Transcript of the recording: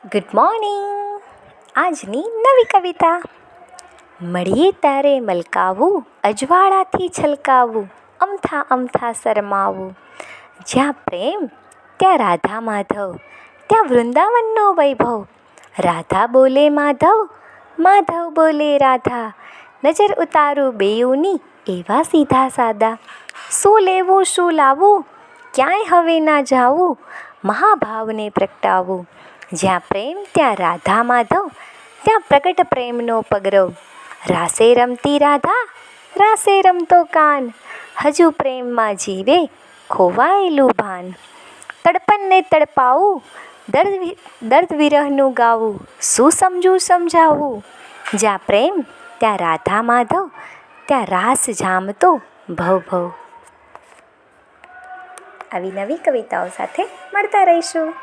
Good morning. આજની નવી કવિતા. મળીએ ત્યારે મલકાવું, અજવાળાથી છલકાવું, અમથા અમથા શરમાવું. જ્યાં પ્રેમ ત્યાં રાધા માધવ, ત્યાં વૃંદાવનનો વૈભવ. રાધા બોલે માધવ, માધવ બોલે રાધા. નજર ઉતારું બેઉની એવા સીધા સાદા. શું લેવું શું લાવવું, ક્યાંય હવે ના જાવું, મહાભાવને પ્રગટાવું. જ્યાં પ્રેમ ત્યાં રાધા માધવ, ત્યાં પ્રગટ પ્રેમનો પગરવ. રાસે રમતી રાધા, રાસે રમતો કાન, હજુ પ્રેમમાં જીવે ખોવાયેલું ભાન. તડપણને તડપાવું, દર્દ વિરહનું ગાવું, શું સમજવું સમજાવું. જ્યાં પ્રેમ ત્યાં રાધા માધવ, ત્યાં રાસ જામતો ભવ ભવ. આવી નવી કવિતાઓ સાથે મળતા રહીશું.